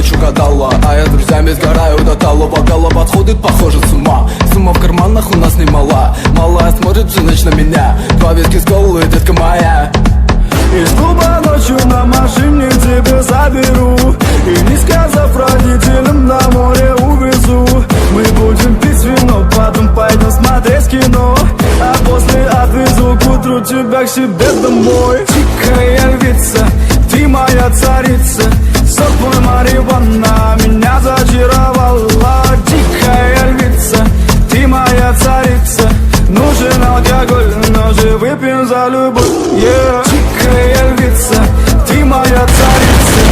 ночью гадала, а я с друзьями сгораю до талого. Голова подходит, похоже, с ума. Сумма в карманах у нас немала. Малая смотрит всю ночь на меня. Два виски с колой, детка моя. Из клуба ночью на машине тебя заберу, и не сказав родителям, на море увезу. Мы будем пить вино, потом пойдем смотреть кино, а после отвезу к утру тебя к себе домой. Дикая львица, ты моя царица, сок мой марихуана меня зачаровала. Дикая львица, ты моя царица, нужен алкоголь, но же выпьем за любовь, yeah. Дикая львица, ты моя царица,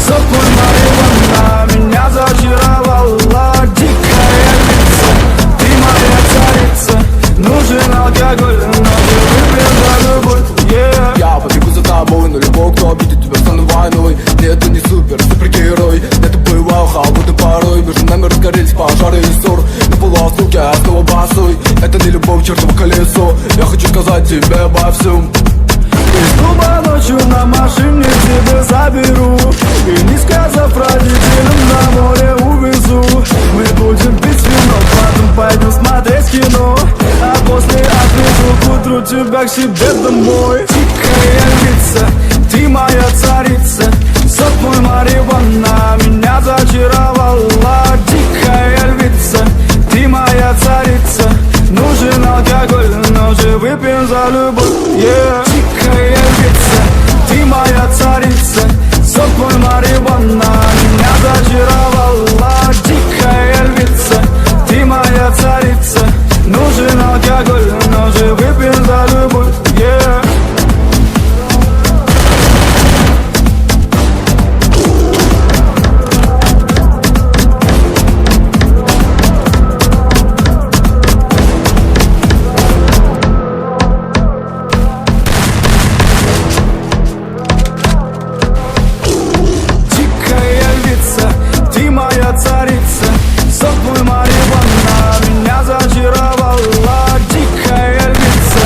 сок мой марихуана меня зачаровала. Дикая львица, ты моя царица, нужен алкоголь, но же выпьем за любовь, yeah. Я побегу за тобой, но любой, кто обидит тебя, стану войной. Нет, ты не супергерой, это боевая халбута порой. Между нами разгорелись пожары и ссор. На полуостров я снова босой. Это не любовь, чертово колесо. Я хочу сказать тебе обо всем. Из клуба ночью на машине тебя заберу, и не сказав родителям, на море увезу. Мы будем пить вино, потом пойдем смотреть кино, а после отвезу к утру тебя к себе домой. Дикая львица, ты моя царица, сок мой марихуана меня зачаровала. Дикая львица, ты моя царица, нужен алкоголь, но же выпьем за любовь, yeah. Дикая львица, ты моя царица, сок мой марихуана меня зачаровала. Дикая львица, ты моя царица, нужен алкоголь, но же выпьем за любовь, yeah. Царица, сок мой марихуана меня зачаровала. Дикая львица,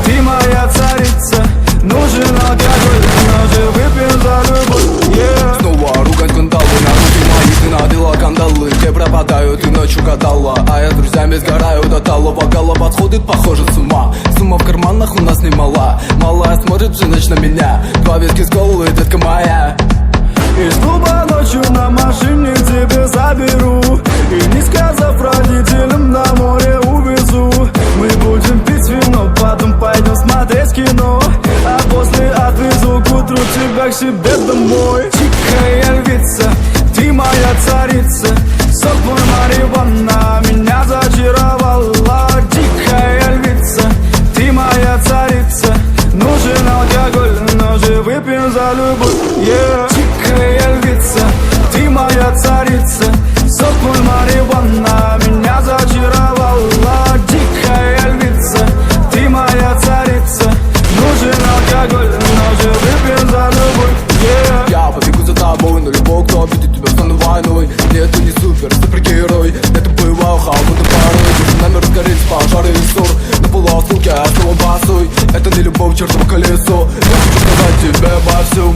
ты моя царица, нужен алкоголь, но же выпьем за любовь, yeah. Снова ругань, скандалы, на руки мои ты надела кандалы. Где пропадаю, ты ночью гадала, а я с друзьями сгораю до талого. Голова подходит, похоже, с ума. Сумма в карманах у нас немала. Малая смотрит всю ночь на меня. Два виски с колой, детка моя. Из клуба ночью на машине тебя заберу, и не сказав родителям, на море увезу. Мы будем пить вино, потом пойдем смотреть кино, а после отвезу к утру тебя к себе домой. Дикая львица, ты моя царица, сок мой марихуана меня зачаровала. Дикая львица, ты моя царица, нужен алкоголь, но же выпьем за любовь, yeah. Дикая львица, ты моя царица, сок мой марихуана меня зачаровала. Дикая львица, ты моя царица, нужен алкоголь, но же выпьем за любовь, yeah. Я побегу за тобой, но любой, кто обидит тебя, стану войной. Нет, ты не супергерой, это боевая халбута порой. Между нами разгорелись пожары и ссор. На полуостров я снова босой. Это не любовь, чертово колесо. Я хочу сказать тебе обо всем.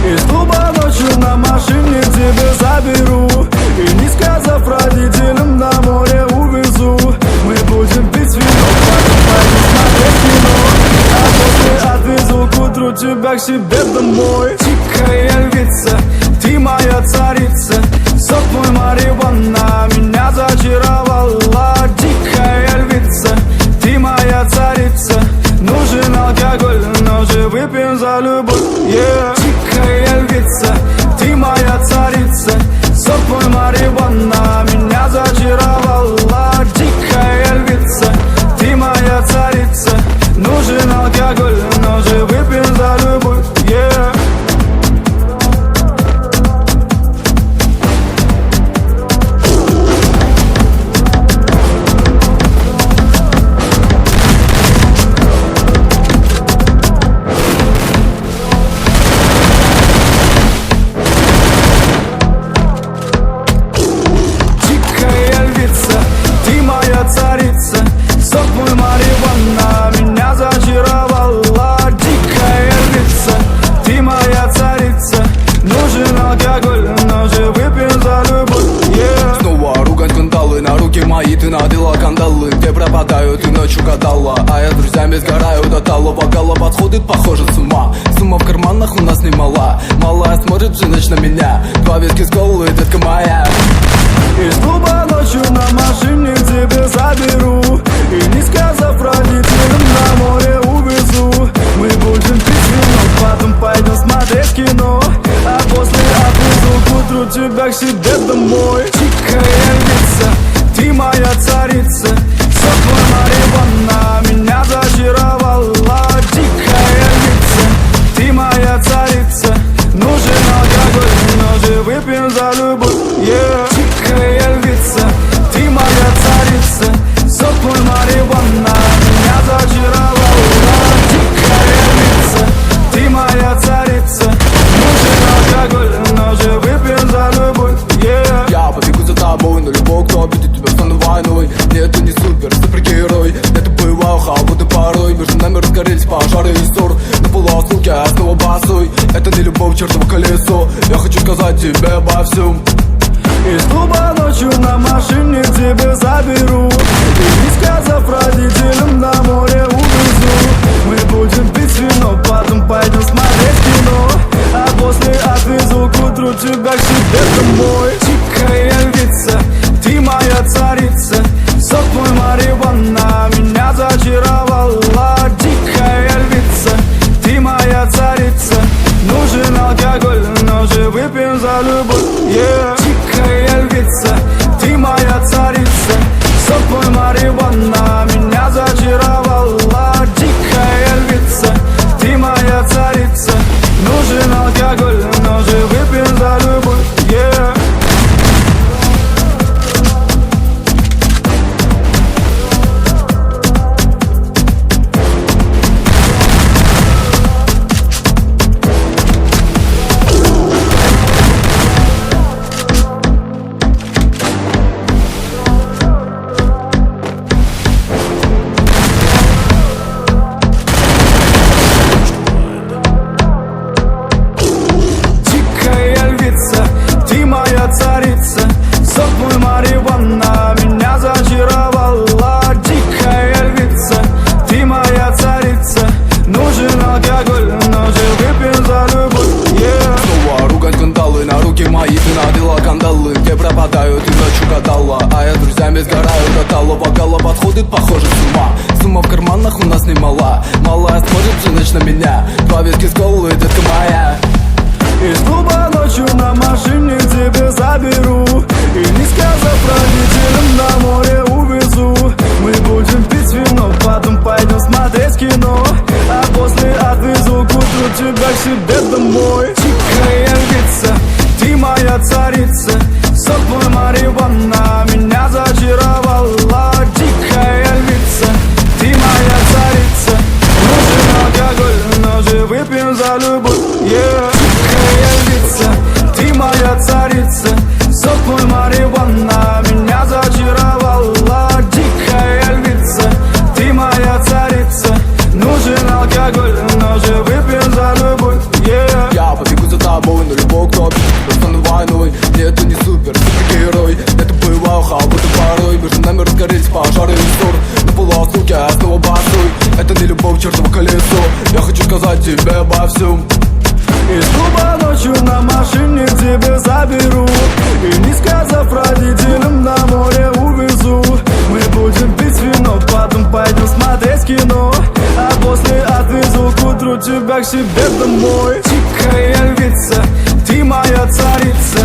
Из клуба ночью на машине тебя заберу, и не сказав родителям, на море увезу. Мы будем пить вино, потом пойдем смотреть кино, а после отвезу к утру тебя к себе домой. Дикая львица, ты моя царица, сок мой марихуана меня зачаровала. Дикая львица, ты моя царица, нужен алкоголь, но же выпьем за любовь, yeah. Дикая львица, ты моя царица, сок мой марихуана меня зачаровала. Дикая львица, ты моя царица, нужен алкоголь, но же выпьем за любовь, yeah. Царица, сок мой марихуана меня зачаровала. друзьями сгораю до талого. Голова сходит, похоже, с ума. Сумма в карманах у нас немала. Малая смотрит всю ночь на меня. Два виски с колы, детка моя. Из клуба ночью на машине к тебе заберу. И не сказав родителям, на море увезу. Мы будем пить вино, потом пойдем смотреть кино. А после отвезу к утру тебя к себе домой. Тихая львица, ты моя царица. Сок твой марихуана меня зачаровала. Тихая львица, ты моя царица. Нужен алкоголь, но же выпьем за любовь, yeah. Тихая львица, ты моя царица. Сок твой марихуана меня зачаровала. Тихая львица, ты моя царица. Нужен алкоголь, но же выпьем за любовь, yeah. Я побегу за тобой, но любой, кто обидит тебя, стану войной. Нет, ты не супергерой. Это боевая халва, порой между нами разгорелись пожары и ссор. На полуосколке я снова босой. Это не любовь, чертово колесо. Я хочу сказать тебе обо всем. Из клуба ночью на машине к тебе заберу. И не сказав родителям, на море увезу. Мы будем пить вино, потом пойдем смотреть кино. А после отвезу к утру тебя к себе домой. Тихая львица, ты моя царица. Сок твой марихуана меня зачаровала. Тихая львица, ты моя царица. Нужен алкоголь, но же выпьем за любовь, yeah. Тихая львица, ты моя царица. Сок твой марихуана меня зачаровала. Тихая львица, ты моя царица. Нужен алкоголь, но же выпьем за любовь, yeah. Ты моя царица, сок твой марихуана меня зачаровала. Тихая львица, ты моя царица. Нужен алкоголь, но же выпьем за любовь, yeah. Снова ругань скандалы, на руки мои ты надела кандалы. Где пропадаю, ты ночью гадала. А я с друзьями сгораю до талого. Голова сходит, похоже, с ума. Сумма в карманах у нас немала. Малая смотрит всю ночь на меня. Два виски с колы, детка моя. Из клуба ночью на машине к тебе заберу. И не сказав родителям, на море увезу. Мы будем пить вино, потом пойдем смотреть кино. А после отвезу к утру тебя к себе домой. Тихая львица, ты моя царица. Сок твой марихуана меня зачаровала. Тихая львица, ты моя царица. Нужен алкоголь, но же выпьем за любовь, yeah. Тихая львица, ты моя царица. Сок твой марихуана меня зачаровала. Тихая львица, ты моя царица. Нужен алкоголь, но же выпьем за любовь, yeah. Я побегу за тобой, но любой, кто обидит тебя, стану войной. Нет, ты не супергерой. Это боевая халва, порой между нами разгорелись пожары и ссор. На полуосколке я снова босой. Это не любовь, чертово колесо. Я хочу сказать тебе обо всем. Из клуба ночью на машине к тебе заберу. И не сказав родителям, на море увезу. Мы будем пить вино, потом пойдем смотреть кино. А после отвезу к утру тебя к себе домой. Тихая львица, ты моя царица.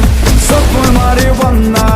Сок твой марихуана